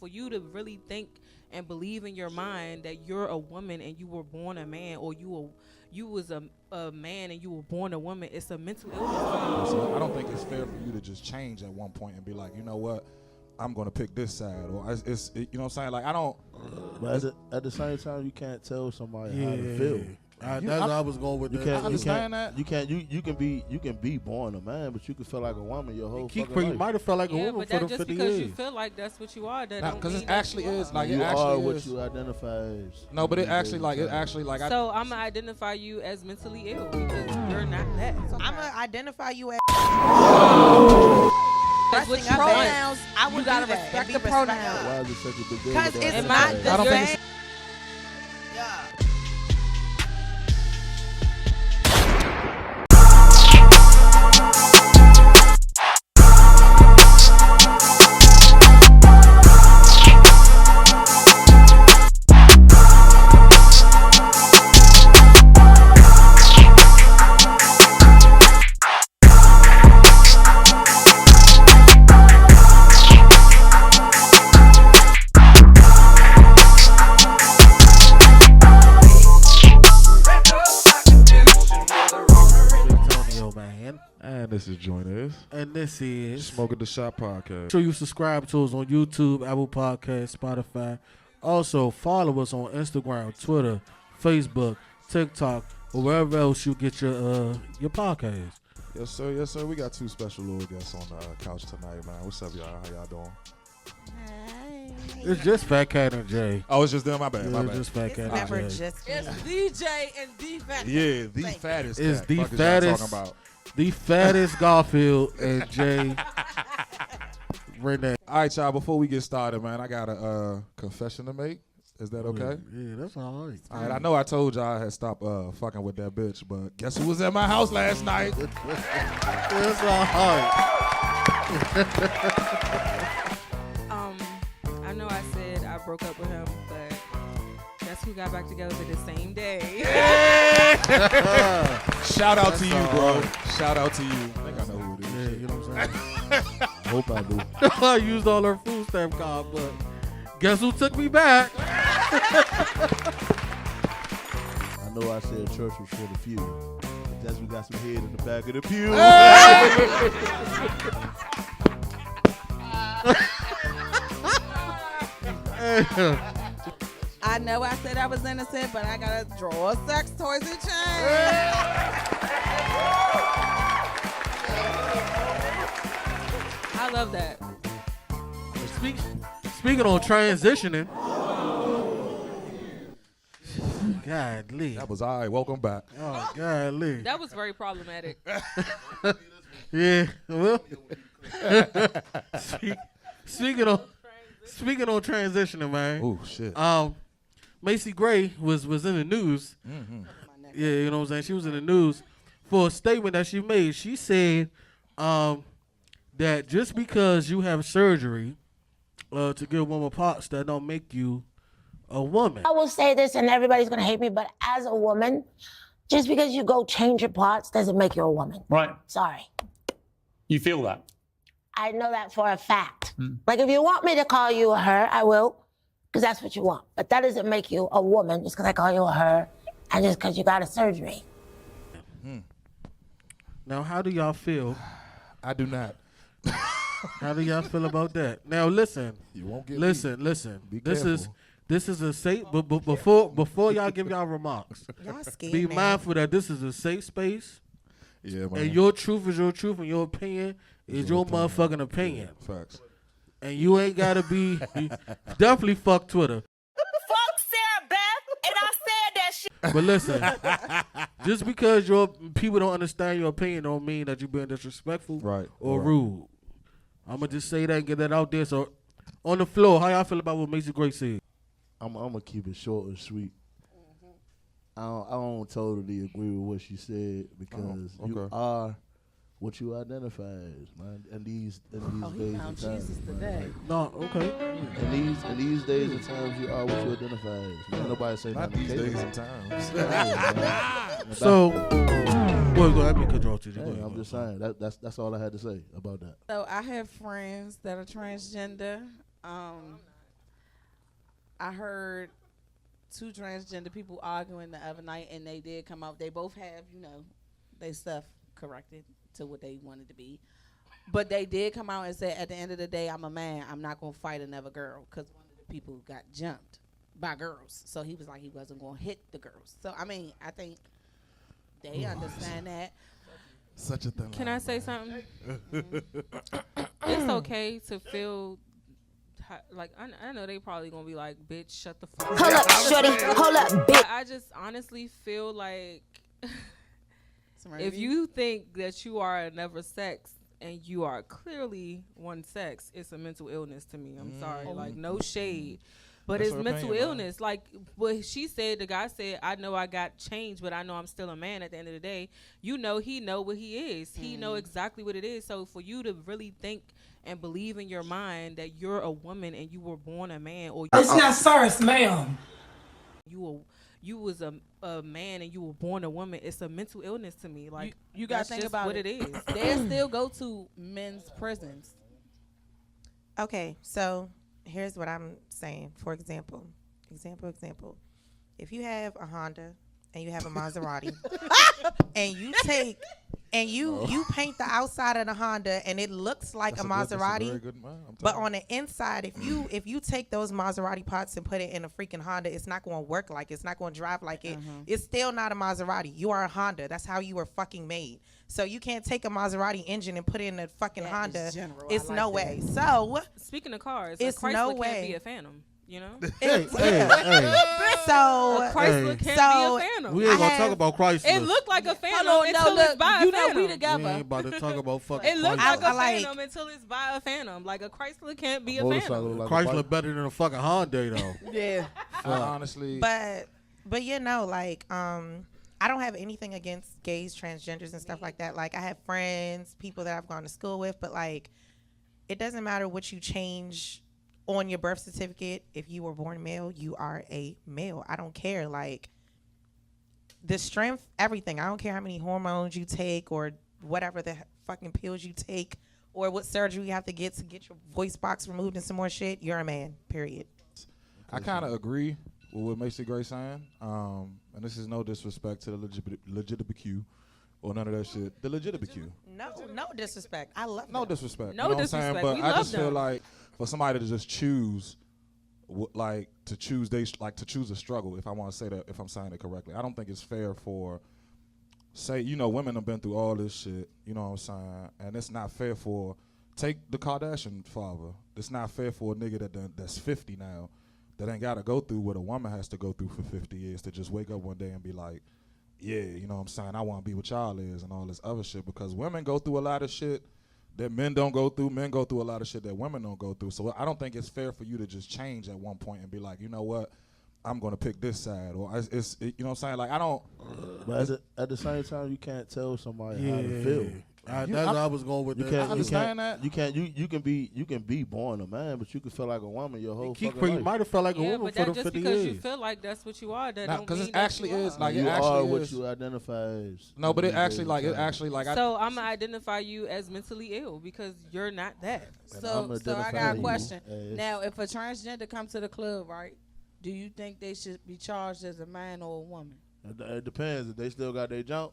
For you to really think and believe in your mind that you're a woman and you were born a man, or you was a man and you were born a woman, it's a mental illness. So I don't think it's fair for you to just change at one point and be like, you know what, I'm gonna pick this side, or you know what I'm saying? Like I don't. But at the same time, you can't tell somebody how to feel. That's how I was going with that. I understand that. You can be born a man, but you can feel like a woman your whole fucking life. You might have felt like a woman but for the just 50 because years. you feel like that's what you are, that don't Because mean it actually is like you it actually are is what you identify as. No, but it actually like. So I'm gonna identify you as mentally ill because you're not that. I'm gonna identify you as. That's what you pronouns. I would gotta do that respect and the be pronouns. Why is it such a big deal? Because with it's that? not I don't the think same. it's- Yeah. And this is Joiners. And this is Smoking the Shop Podcast. Make sure you subscribe to us on YouTube, Apple Podcast, Spotify. Also, follow us on Instagram, Twitter, Facebook, TikTok, or wherever else you get your podcast. Yes, sir. Yes, sir. We got two special little guests on the couch tonight, man. What's up, y'all? How y'all doing? It's just Fat Cat and Jay. Oh, it's just them. My bad. My It's bad. just Fat It's Cat never and Jay. just me. It's DJ and the fat. Yeah, the Thank fattest. It's cat. the Fuck is y'all fattest. talking about? The fattest Garfield and Jay Renee. All right, y'all. Before we get started, man, I got a confession to make. Is that okay? Yeah, that's all right. All right. I know I told y'all I had stopped fucking with that bitch, but guess who was at my house last night? That's all right. I know I said I broke up with him, but guess who got back together the same day? Shout out to That's you, all bro. right. Shout out to you. I think I know who it is. Yeah, you know what I'm saying? I hope I do. I used all her food stamp card, but guess who took me back? I know I said church was for the few. But that's we got some head in the back of the pew. I know I said I was innocent, but I gotta draw sex toys and chains. I love that. Speaking on transitioning, godly. That was all right. Welcome back. Oh, godly. That was very problematic. Yeah, well. Speaking on transitioning, man. Oh shit. Macy Gray was in the news. Mm-hmm. Yeah, you know what I'm saying? She was in the news for a statement that she made. She said that just because you have surgery to give woman parts, that don't make you a woman. I will say this, and everybody's going to hate me, but as a woman, just because you go change your parts doesn't make you a woman. Right. Sorry. You feel that? I know that for a fact. Like, if you want me to call you a her, I will, because that's what you want. But that doesn't make you a woman just because I call you a her and just because you got a surgery. Now, how do y'all feel? I do not. How do y'all feel about that? Now, listen. You won't get Listen. Be This careful. is a safe. But before y'all give y'all remarks, Y'all scared be now. mindful that this is a safe space, Yeah, man. and your truth is your truth, and your opinion is your motherfucking opinion. Facts. And you ain't gotta be. Definitely fuck Twitter. Fuck Sarah Beth, and I said that shit. But listen, just because your people don't understand your opinion don't mean that you're being disrespectful Right. or rude. I'm gonna just say that and get that out there. So, on the floor, how y'all feel about what Macy Gray said? I'm gonna keep it short and sweet. I don't totally agree with what she said because you okay. are what you identify as, man. And these days He and found times, Jesus man. today. No, okay. And these days and times, you are what you identify as. Man, nobody say Not nothing. these days and times. So, go ahead, me cut you off, TJ. Go Hey, ahead, I'm go just ahead. saying that's all I had to say about that. So I have friends that are transgender. I heard two transgender people arguing the other night, and they did come out. They both have, they stuff corrected to what they wanted to be. But they did come out and say, at the end of the day, I'm a man. I'm not going to fight another girl, because one of the people got jumped by girls. So he was like, he wasn't going to hit the girls. So, I mean, I think they understand that. Such a thing. Can I say something? It's okay to feel like, I know they probably gonna be like, bitch, shut the fuck up. Hold up, shorty. Hold up, bitch. I just honestly feel like if you think that you are another sex and you are clearly one sex, it's a mental illness to me. I'm sorry, like no shade. But That's it's her mental opinion, illness. Like what she said, the guy said, I know I got changed, but I know I'm still a man at the end of the day. He know what he is. He know exactly what it is. So for you to really think and believe in your mind that you're a woman and you were born a man, or it's not first, ma'am. You was a man and you were born a woman, it's a mental illness to me. Like you gotta think about what it is. They still go to men's prisons. Okay, so here's what I'm saying. For example. If you have a Honda and you have a Maserati and you take and you paint the outside of the Honda and it looks like a Maserati, but on the inside, if you take those Maserati parts and put it in a freaking Honda, it's not going to work like it. It's not going to drive like it. It's still not a Maserati. You are a Honda. That's how you were fucking made. So you can't take a Maserati engine and put it in a fucking Honda. It's like no way. So speaking of cars, it's a Chrysler no can't way. be a Phantom. You know, hey. So a Chrysler can't be a Phantom. We ain't gonna talk about Chrysler. It looked like a Phantom until it's by a Phantom. We together. We ain't about to talk about fucking. It looked Chrysler. like a Phantom until it's by a Phantom. Like a Chrysler can't be a Phantom. Like Chrysler better than a fucking Hyundai though. Yeah. Honestly. But like I don't have anything against gays, transgenders, and stuff like that. Like I have friends, people that I've gone to school with, but like it doesn't matter what you change on your birth certificate. If you were born male, you are a male. I don't care. Like the strength, everything. I don't care how many hormones you take or whatever the fucking pills you take or what surgery you have to get your voice box removed and some more shit. You're a man, period. I kind of agree with what Macy Gray saying. And this is no disrespect to the legitimate Q or none of that shit. The legitimate Q. No disrespect. I love no disrespect. No you know disrespect. What I'm saying? But we I love just them. feel like for somebody to just choose, to choose a struggle. If I want to say that, if I'm saying it correctly, I don't think it's fair for, say, women have been through all this shit. You know what I'm saying? And it's not fair for, take the Kardashian father. It's not fair for a nigga that's 50 now, that ain't got to go through what a woman has to go through for 50 years to just wake up one day and be like, yeah, you know what I'm saying, I want to be what y'all is and all this other shit, because women go through a lot of shit that men don't go through. Men go through a lot of shit that women don't go through. So I don't think it's fair for you to just change at one point and be like, you know what, I'm going to pick this side. Or you know what I'm saying? Like, I don't. But at the same time, you can't tell somebody how to feel. That's what I was going with. You that. can't understand that. You can be born a man, but you can feel like a woman your whole fucking life. You might have felt like a woman but for the just 50 because years. you feel like that's what you are, that don't Because mean it actually is like you it actually are what is. you identify as. No, but it actually like So I'm gonna identify you as mentally ill because you're not that. So I got a question. Now, if a transgender comes to the club, right? Do you think they should be charged as a man or a woman? It depends. If they still got their jump,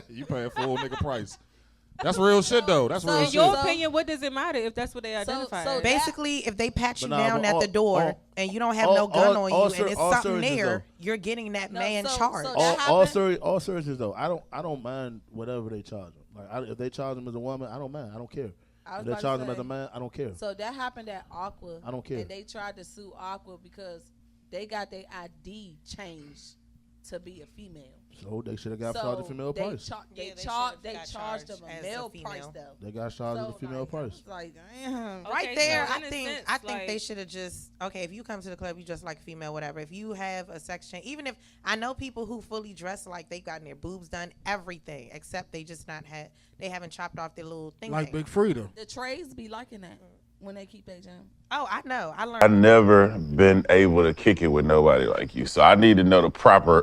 you paying full nigga price. That's real shit though. That's real in shit. your opinion, what does it matter if that's what they identify? so as? Basically, if they pat you But down at the door and you don't have no gun on you and it's something there, you're getting that man charged. all serious though. I don't mind whatever they charge them. Like if they charge them as a woman, I don't mind. I don't care. If they charge them as a man, I don't care. So that happened at Aqua. I don't care. And they tried to sue Aqua because they got their ID changed to be a female. So they should have got charged a female price. They charged them a male price though. They got charged as a female price. Like, damn. Right there, so I in a think sense, they should have just if you come to the club, you just like a female, whatever. If you have a sex change, even if I know people who fully dress like they gotten their boobs done, everything except they just they haven't chopped off their little thing. Like Big Frida. The trades be liking that when they keep their jam. Oh, I know. I learned. I've never been able to kick it with nobody like you. So I need to know the proper,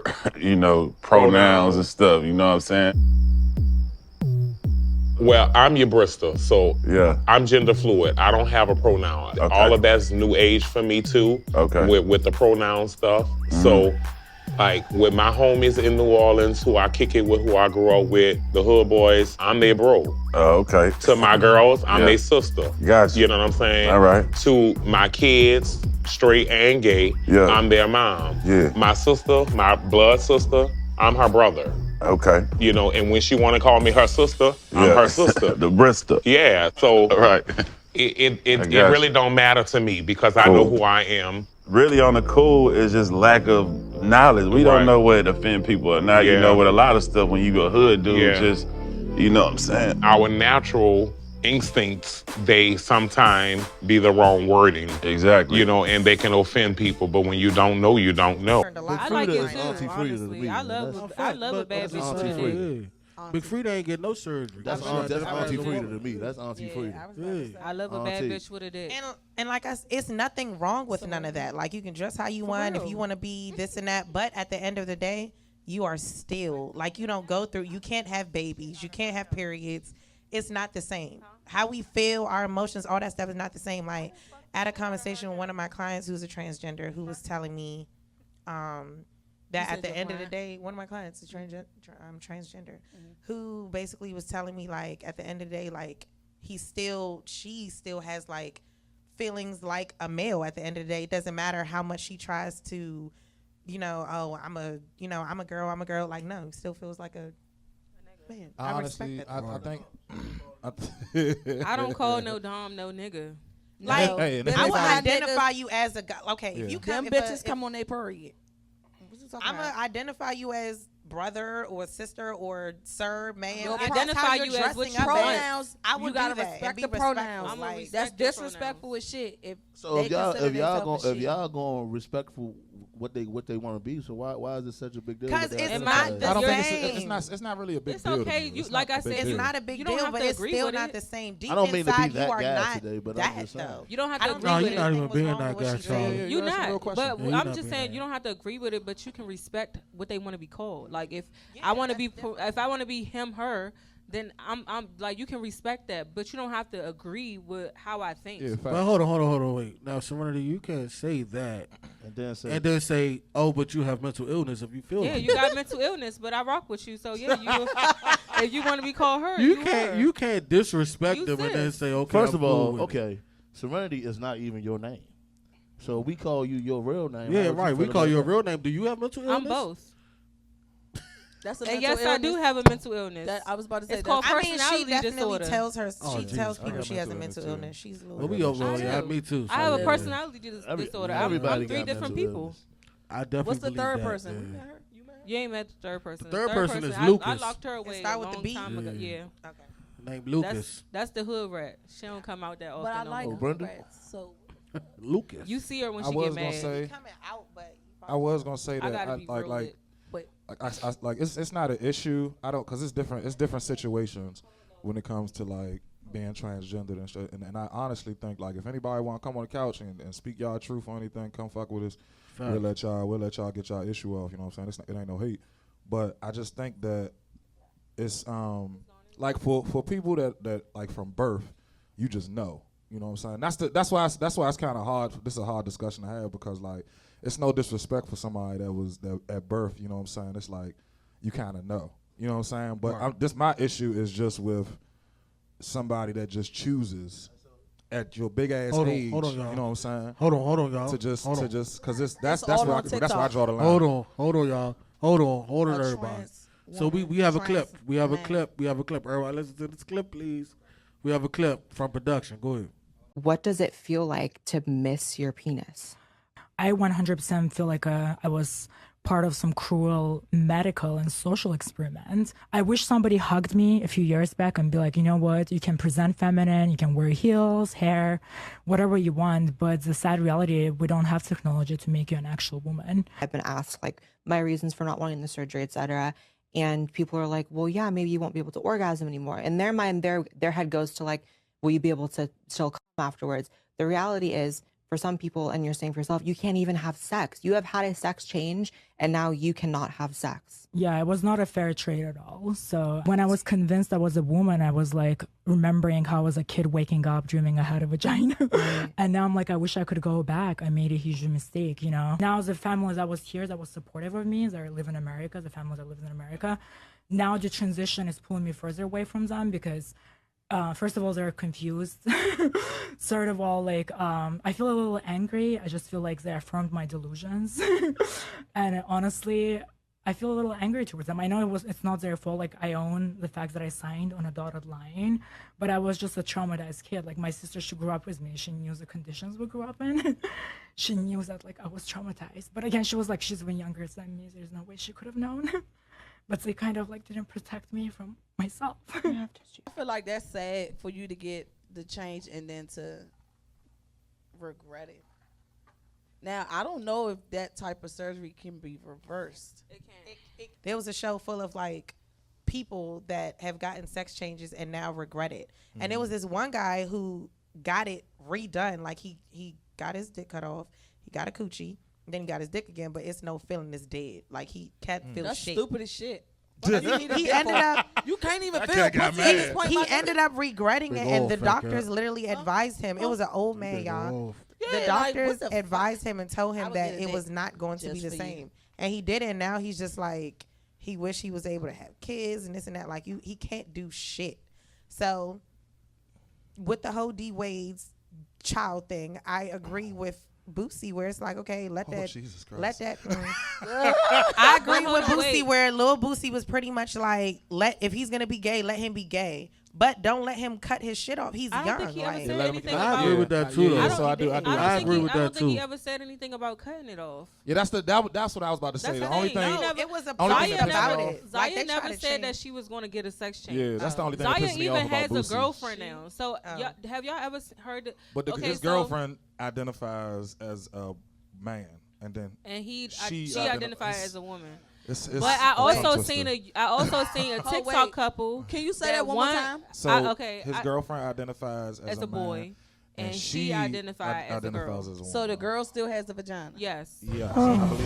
pronouns and stuff. You know what I'm saying? Well, I'm your Bristol, so Yeah. I'm gender fluid. I don't have a pronoun. Okay. All of that's new age for me too. Okay. With the pronoun stuff. So, like with my homies in New Orleans, who I kick it with, who I grew up with, the hood boys, I'm their bro. Oh, okay. To my girls, I'm their sister. Gotcha. You know what I'm saying? All right. To my kids, straight and gay, I'm their mom. Yeah. My sister, my blood sister, I'm her brother. Okay. You know, and when she want to call me her sister, I'm her sister. The Bristol. Yeah, so Right. it got really you. don't matter to me because I know who I am. Really on the cool is just lack of knowledge. We don't know where to offend people. And now you know with a lot of stuff when you go hood, dude, just, you know what I'm saying? Our natural instincts, they sometimes be the wrong wording. Exactly. You know, and they can offend people, but when you don't know, you don't know. I like it too, honestly. I love a bad bitch with a dick. Big Frida ain't get no surgery. That's Auntie Frida to me. That's Auntie Frida. I love a bad bitch with a dick. And like it's nothing wrong with none of that. Like you can dress how you want if you want to be this and that. But at the end of the day, you are still like you don't go through. You can't have babies. You can't have periods. It's not the same. How we feel, our emotions, all that stuff is not the same. Like I had a conversation with one of my clients who's a transgender who was telling me that at the end of the day, one of my clients is transgender, who basically was telling me like at the end of the day, like she still has like feelings like a male at the end of the day. It doesn't matter how much she tries to, I'm a girl. Like no, still feels like a man. Honestly, I think I don't call no dom no nigga. Like hey, I would identify you as a guy. Okay, if you come, them bitches come on their period. I'm gonna identify you as brother or sister or sir, man. You'll identify you as which pronouns. I would you gotta do that respect and be the pronouns. Like, that's disrespectful as shit. If y'all gonna respectful what they want to be, so why is it such a big deal? Because it's not I don't the think same. it's not really a big It's deal. okay. It's like I said, it's not a big deal, but it's still not the same. Deep I don't mean to be inside, that you are guy not today, but that I'm just saying. though. You don't have to agree No, with you're it. not even being that guy, Charlie. You're not. But Yeah, I'm just saying you don't have to agree with it, but you can respect what they want to be called. Like if I want to be him, her, then I'm like you can respect that, but you don't have to agree with how I think. Yeah, but hold on, wait. Now, Serenity, you can't say that and then say, oh, but you have mental illness if you feel. Yeah, you got mental illness, but I rock with you, so yeah, if you want to be called her, you can't disrespect them and then say, okay. First of all, okay, Serenity is not even your name, so we call you your real name. Yeah, right. We call you a real name. Do you have mental illness? I'm both. That's and yes, I do have a mental illness. I was about to say it's called personality she definitely disorder. tells people she has a mental illness. She's a little. Me too. I have a personality disorder. I'm 3 different people. I definitely. What's the third person? You ain't met the third person. The third person is Lucas. I locked her away a long time ago. Yeah. Okay. Named Lucas. That's the hood rat. She don't come out that often. But I like Brenda. rats, so Lucas. You see her when she get mad. I was gonna say that. I gotta be real like it's not an issue. I don't because it's different. It's different situations when it comes to like being transgendered and shit. And I honestly think like if anybody want to come on the couch and speak y'all truth or anything, come fuck with us. We'll let y'all get y'all issue off. You know what I'm saying? It ain't no hate, but I just think that it's like for people that like from birth, you just know. You know what I'm saying? That's why it's kind of hard. This is a hard discussion to have because like it's no disrespect for somebody that at birth. You know what I'm saying? It's like you kind of know. You know what I'm saying? But my issue is just with somebody that just chooses at your big ass age. Hold on, y'all. You know what I'm saying? Hold on, y'all. To just because that's where I draw the line. Hold on, y'all. Hold on, everybody. So we have a clip. We have a clip. Everybody, listen to this clip, please. We have a clip from production. Go ahead. What does it feel like to miss your penis? I 100% feel like I was part of some cruel medical and social experiment. I wish somebody hugged me a few years back and be like, you know what, you can present feminine, you can wear heels, hair, whatever you want, but the sad reality, we don't have technology to make you an actual woman. I've been asked like my reasons for not wanting the surgery, etc. And people are like, well, yeah, maybe you won't be able to orgasm anymore. In their mind, their head goes to like, will you be able to still come afterwards? The reality is for some people, and you're saying for yourself, you can't even have sex. You have had a sex change and now you cannot have sex. Yeah, it was not a fair trade at all. So when I was convinced I was a woman, I was like remembering how I was a kid waking up dreaming I had a vagina. And now I'm like, I wish I could go back. I made a huge mistake, you know. Now the families that was here that was supportive of me, that live in America, the families that live in America, now the transition is pulling me further away from them because first of all, they're confused. Third of all, like, I feel a little angry. I just feel like they affirmed my delusions. And honestly, I feel a little angry towards them. I know it's not their fault. Like, I own the fact that I signed on a dotted line, but I was just a traumatized kid. Like, my sister, she grew up with me. She knew the conditions we grew up in. She knew that, like, I was traumatized. But again, she was like, she's been younger than me. There's no way she could have known. But they kind of, like, didn't protect me from myself. I feel like that's sad for you to get the change and then to regret it. Now, I don't know if that type of surgery can be reversed. It can. There was a show full of like people that have gotten sex changes and now regret it. And there was this one guy who got it redone. Like he got his dick cut off. He got a coochie. Then he got his dick again, but it's no feeling. It's dead. Like he can't feel That's shit. stupid as shit. He ended up. You can't even That feel cat got pussy mad. at this point. He ended up regretting Big it, and old the fat doctors cat. literally advised him. It was an old man, y'all. The doctors advised him and told him that it was not going to be the same, and he did it. And now he's just like, he wish he was able to have kids and this and that. Like he can't do shit. So with the whole D Wade's child thing, I agree with Boosie, where it's like, okay, let that. I agree with Boosie, where Lil Boosie was pretty much like, if he's gonna be gay, let him be gay, but don't let him cut his shit off. He's young. Think he ever said anything I about, agree with that too. Yeah, though. so I do. I agree with I that don't think he too. ever said anything about cutting it off. Yeah, that's what I was about to say. The only thing, it was a only thing Zaya that never, pissed me off- Zaya never said that she was going to get a sex change. Yeah, that's the only thing that Zaya pissed me off even about has Boosie. a girlfriend now. So have y'all ever heard it? But his girlfriend identifies as a man, and then she identifies as a woman. It's but I also twisted. seen a TikTok couple. Can you say that one more time? So his girlfriend identifies as a boy, man, and she identifies as a girl. as a woman. So the girl still has the vagina. Yes. Yeah.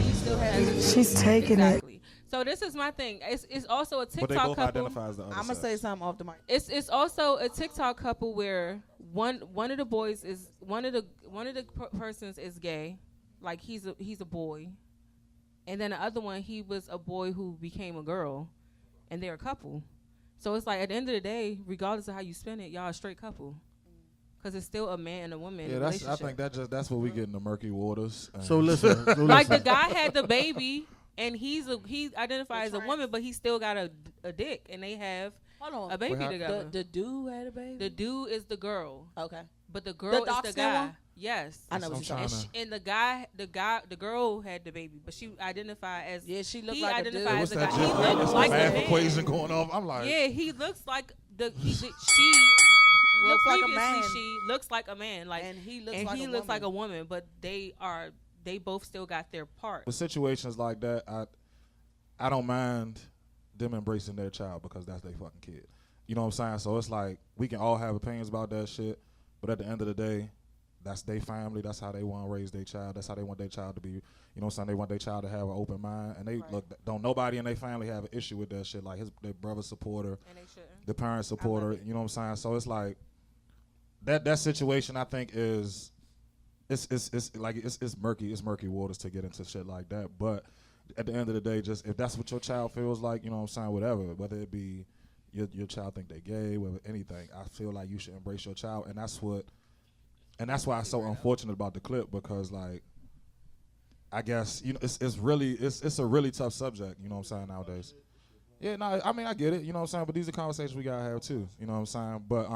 She still has. She's taking it. So this is my thing. It's also a TikTok but they both couple. identify as the other I'm gonna sex. say something off the mic. It's also a TikTok couple where one of the boys is one of the persons is gay, like he's a boy, and then the other one, he was a boy who became a girl, and they're a couple. So it's like at the end of the day, regardless of how you spin it, y'all a straight couple, because it's still a man and a woman. Yeah, I think that's what we get in the murky waters. So listen, like the guy had the baby, and he identifies as a woman, but he still got a dick, and they have a baby together. The dude had a baby. The dude is the girl. Okay. But the girl is the guy. One? Yes. I know what you're saying. And the girl had the baby, but she identified as she looked like a dude. As a guy. He looks like math a man. equation going off. I'm like, yeah, he looks like she looks like a man. She looks like a man, like, and he looks like a woman, but they both still got their part. with situations like that, I don't mind them embracing their child because that's their fucking kid. You know what I'm saying? So it's like we can all have opinions about that shit, but at the end of the day, that's their family. That's how they want to raise their child. That's how they want their child to be. You know what I'm saying? They want their child to have an open mind, and they don't nobody in their family have an issue with that shit. Like their brother support her, and they shouldn't. The parents support her. You know what I'm saying? So it's like that situation. I think is it's murky. It's murky waters to get into shit like that. But at the end of the day, just if that's what your child feels like, you know what I'm saying? Whatever, whether it be your child think they gay, whether anything, I feel like you should embrace your child, and that's why it's so unfortunate about the clip, because like I guess it's a really tough subject, you know what I'm saying, nowadays. Yeah, no, I mean I get it, you know what I'm saying, but these are conversations we gotta have too, you know what I'm saying. But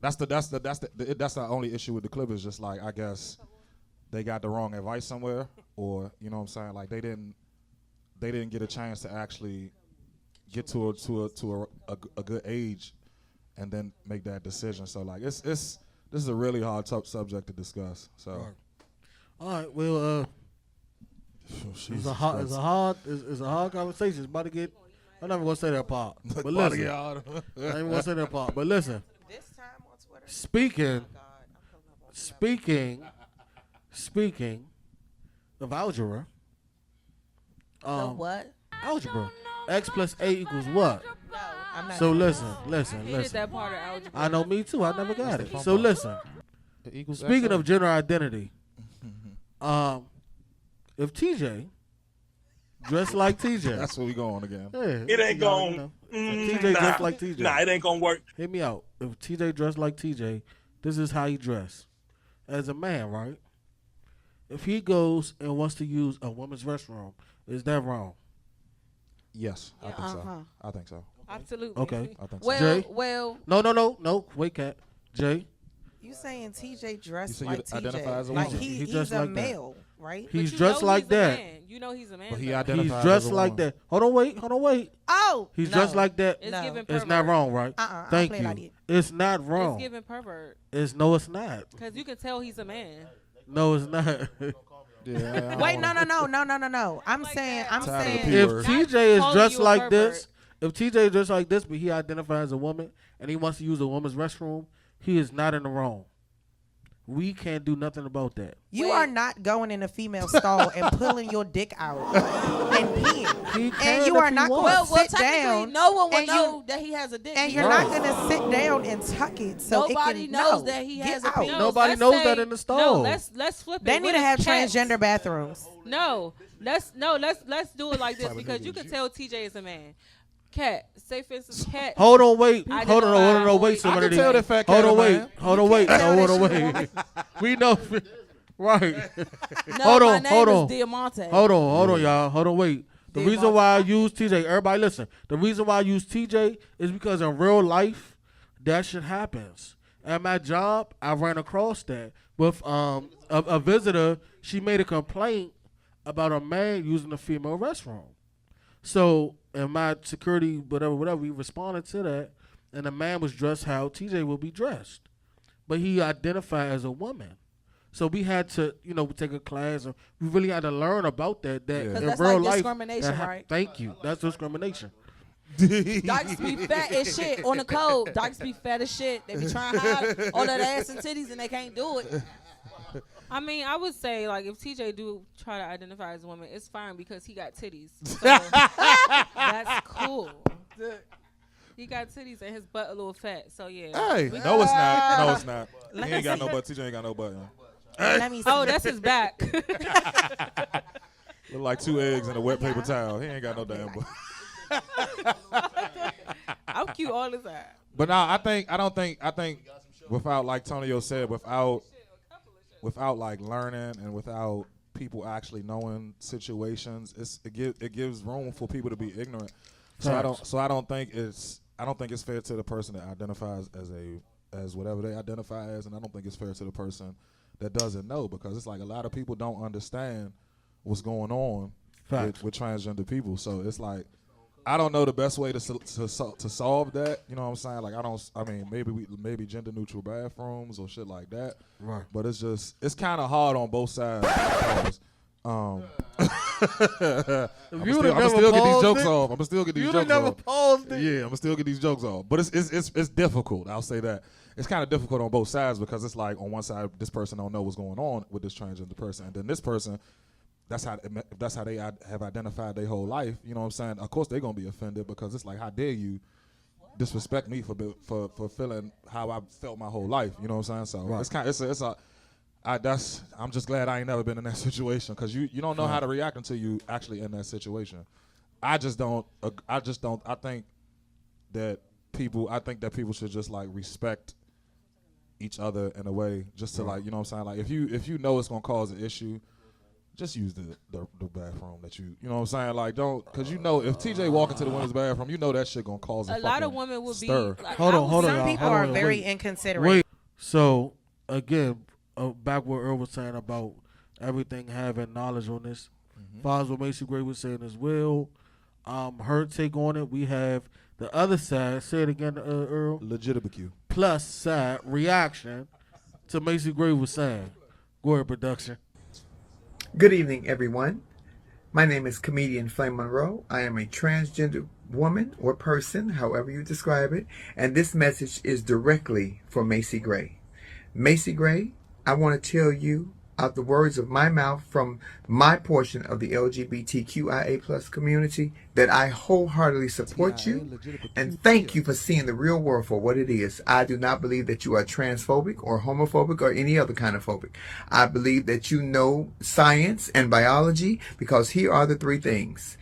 that's the only issue with the clip, is just like I guess they got the wrong advice somewhere, or you know what I'm saying, like they didn't get a chance to actually get to a good age and then make that decision. So like this is a really hard tough subject to discuss. So all right, well it's a hard conversation. It's about to get. I'm not even gonna say that part. But listen, I ain't even gonna say that part. But listen. Speaking speaking of algebra. What? Algebra. X plus A equals what? No, I'm not. So listen. Hated that part of algebra. I know, me too. I never got it. So listen. equals Speaking XO. of gender identity, if TJ dressed like TJ, that's where we going again. Yeah, It ain't going. TJ Nah. dressed like TJ. Nah, it ain't gonna work. Hear me out. If TJ dressed like TJ, this is how he dress. As a man, right? If he goes and wants to use a woman's restroom, is that wrong? Yes, I think so. I think so. Absolutely. Okay. I think so. Well, Jay? well. No. Wait, Katt. Jay? You saying TJ dressed You like say you identify TJ? as a Like woman. He he's dressed a like that. male, right? He's But you dressed know like he's a that. man. You know he's a man. But he though. identifies He's as dressed a like woman. that. Hold on, wait. Oh, He's no. dressed like that. It's No. giving It's pervert. not wrong, right? I Thank don't play you. like It's not wrong. It's giving pervert. It's not. Because you can tell he's a man. No, it's not. Yeah, Wait, no. I'm saying, Tired of the P If word. TJ is calling dressed you a like pervert. this, if TJ is dressed like this, but he identifies as a woman and he wants to use a woman's restroom, he is not in the wrong. We can't do nothing about that. you are not going in a female stall and pulling your dick out and peeing. He And can you if are he not going wants. to Well, sit technically, down. no one will and you- know that he has a dick. And you're because not going to sit down and tuck it. So Nobody it can, knows no, that he get has a out. penis. Nobody let's knows say- that in the stall. No, let's flip it. They What need to if have Katt- transgender bathrooms. No, let's do it like this because you can tell TJ is a man. Katt, say for instance, Katt. Hold on, wait. I Hold on, wait. I Somebody. can tell that Phat Hold Katt on, a wait. man. Hold on, wait. tell No, hold that on, shit wait. We know. Right. No, Hold my on, name hold is on. Diamante. Hold on, y'all. Hold on, wait. The reason why I use TJ, everybody listen. The reason why I use TJ is because in real life, that shit happens. At my job, I ran across that with a visitor. She made a complaint about a man using a female restroom. So in my security, whatever, we responded to that, and the man was dressed how TJ would be dressed, but he identified as a woman. So we had to, take a class, and we really had to learn about that. That Yeah. in 'Cause that's real like life, discrimination, right? Thank you. That's discrimination. Dykes be fat as shit on the code. Dykes be fat as shit. They be trying to hide all that ass and titties and they can't do it. I mean, I would say like if TJ do try to identify as a woman, it's fine because he got titties. So that's cool. He got titties and his butt a little fat. So yeah. Hey, no, it's not. No, it's not. He ain't got no butt. TJ ain't got no butt. Let me see. Oh, that's his back. Look like 2 eggs in a wet paper towel. He ain't got no damn butt. I'm cute all the time. But no, I think without, like Tonio said, without like learning and without people actually knowing situations, it gives room for people to be ignorant. So I don't think it's fair to the person that identifies as whatever they identify as, and I don't think it's fair to the person that doesn't know, because it's like a lot of people don't understand what's going on with transgender people. So it's like, I don't know the best way to solve that. You know what I'm saying? Like maybe gender neutral bathrooms or shit like that. Right. But it's kind of hard on both sides. Because, I'm You gonna still get these jokes off. I'm gonna still get these You jokes never off. paused it. Yeah, I'm gonna still get these jokes off. But it's difficult. I'll say that. It's kind of difficult on both sides, because it's like on one side this person don't know what's going on with this transgender person, and then this person, that's how they have identified their whole life. You know what I'm saying? Of course they're gonna be offended, because it's like, how dare you disrespect me for feeling how I felt my whole life. You know what I'm saying? So I'm just glad I ain't never been in that situation, because you don't know how to react until you actually in that situation. I think that people should just like respect each other in a way, just to like, you know what I'm saying? Like if you know it's gonna cause an issue, just use the bathroom that you know what I'm saying? Like don't, because if TJ walk into the women's bathroom, you know that shit gonna cause a lot of women would stir. be like, Hold on, Some y'all. people Hold are on, very wait. inconsiderate. Wait. So again, back what Earl was saying about everything having knowledge on this. Far as what Macy Gray was saying as well. Her take on it. We have the other side. Say it again, Earl. Legitimate Plus side reaction to Macy Gray was saying. Go ahead, production. Good evening, everyone. My name is comedian Flame Monroe. I am a transgender woman or person, however you describe it, and this message is directly for Macy Gray. Macy Gray, I want to tell you, out the words of my mouth from my portion of the LGBTQIA plus community that I wholeheartedly support you and thank you for seeing the real world for what it is. I do not believe that you are transphobic or homophobic or any other kind of phobic. I believe that you know science and biology, because here are the three things.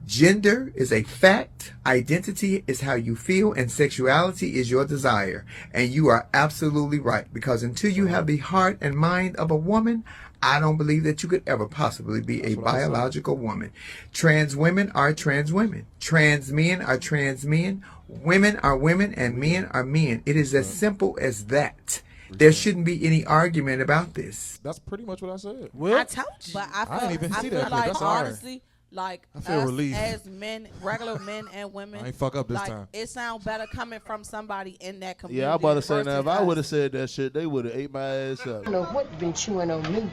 Gender is a fact, identity is how you feel, and sexuality is your desire. And you are absolutely right, because until you have the heart and mind of a woman, I don't believe that you could ever possibly be a biological woman. Trans women are trans women. Trans men are trans men. Women are women and men are men. It is as simple as that. There shouldn't be any argument about this. That's pretty much what I said. I told you. But I didn't even see that. Like, That's all right. honestly, like I feel us relief. as men, regular men and women, I ain't fuck up this like, time. it sounds better coming from somebody in that community. Yeah, I'm about to say now, if I versus would have said that shit, they would have ate my ass up. I don't know what's been chewing on me,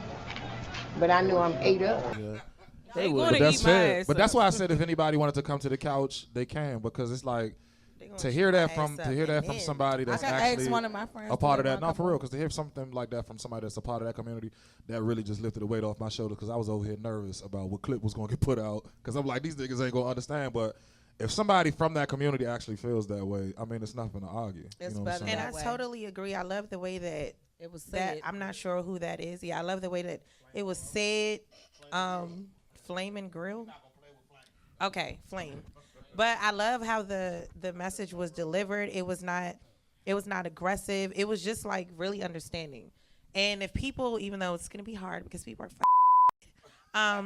but I know I'm ate up. Yeah. They But gonna that's eat my fair. ass But up. that's why I said if anybody wanted to come to the couch, they can, because it's like to hear that from somebody that's I actually asked one of my friends a part of to that. my No, for couple. real, because to hear something like that from somebody that's a part of that community, that really just lifted the weight off my shoulders, because I was over here nervous about what clip was going to get put out, because I'm like, these niggas ain't going to understand. But if somebody from that community actually feels that way, I mean, it's nothing to argue. It's you know what I'm better saying? And I totally agree. I love the way that it was that said. I'm not sure who that is. Yeah, I love the way that it was said. Flame and grill. Okay, flame. But I love how the message was delivered. It was not aggressive. It was just like really understanding. And if people, even though it's gonna be hard because people are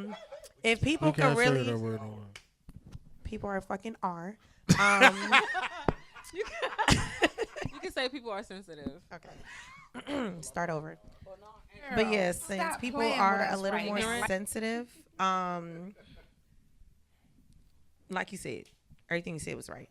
if people can really, people are fucking are. You can say people are sensitive. Okay. Start over. But yes, since Stop people playing are with a us little right more now. sensitive, like you said, everything you said was right.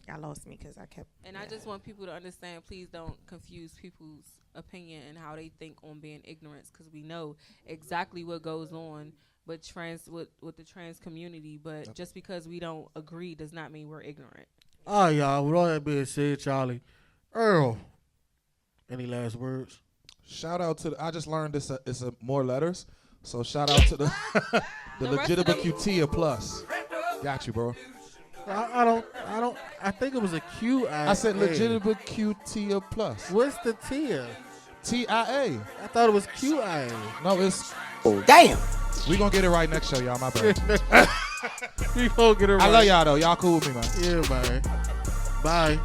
Y'all lost me because I kept. And I just want people to understand, please don't confuse people's opinion and how they think on being ignorant, because we know exactly what goes on with the trans community. But just because we don't agree does not mean we're ignorant. All right, y'all. With all that being said, Charlie, Earl, any last words? Shout out to I just learned it's a more letters, so shout out to the the legitimate QT plus. Got you, bro. I don't. I think it was a Q. I said legitimate QT plus. What's the TIA? TIA. I thought it was QIA. No, it's. Oh, damn. We gonna get it right next show, y'all. My bad. We gonna get it right. I love y'all though. Y'all cool with me, man. Yeah, man. Bye.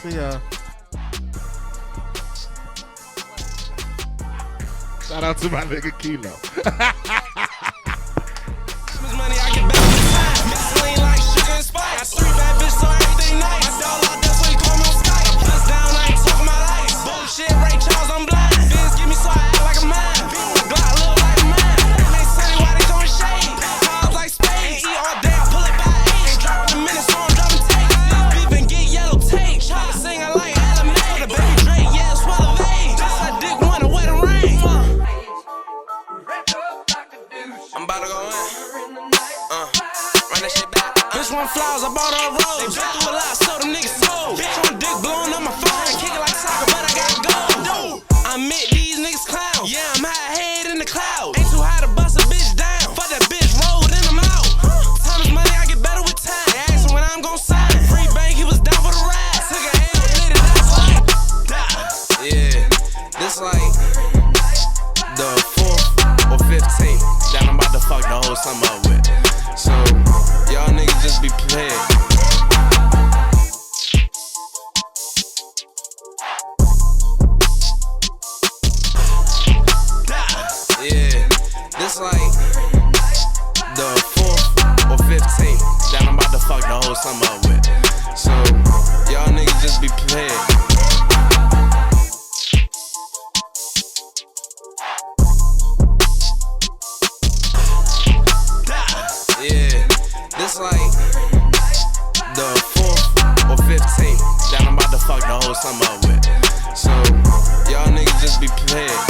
See y'all. Shout out to my nigga Kilo. Money, I get back with time. Mix lean like sugar and spice. Got 3 bad bitches, so everything nice. My dog locked up, so he call me on Skype. I bust down, I ain't talking my life. Bullshit, Ray Charles, I'm blind. Fizz give me so I act like a mine. My Glock look like mine. They sunny, why they throwing shade? Cars like spades. Eat all day, I pull it by 8. Ain't driving a minute, so I'm driving tape. This beef and get yellow tape. Try to sing, I like LMA. The baby Drake, yeah, swell of age. Just like Dick Winter, wet and rain. I'm about to go in. Run that shit back. Bitch want flowers, I bought her a rose. They been through a lot, so them niggas sold. Bitch on dick blowing up my phone. I kick it like soccer, but I gotta go. I admit these niggas clowns. Yeah, I'm high head in the clouds. Ain't too high to bust a bitch down. Fuck that bitch, rolled in them out. Time is money, I get better with time. They asking when I'm gon' sign. Free bank, he was down for the ride. Took a L, lit it, that's like. Yeah, this like the 4th or 5th tape that I'm about to fuck the whole summer up with. So, y'all niggas just be prepared. Yeah, this like the 4th or 5th tape that I'm about to fuck the whole summer up with. So, y'all niggas just be prepared. Yeah, this like the 4th or 5th tape that I'm about to fuck the whole summer up with. So, y'all niggas just be prepared.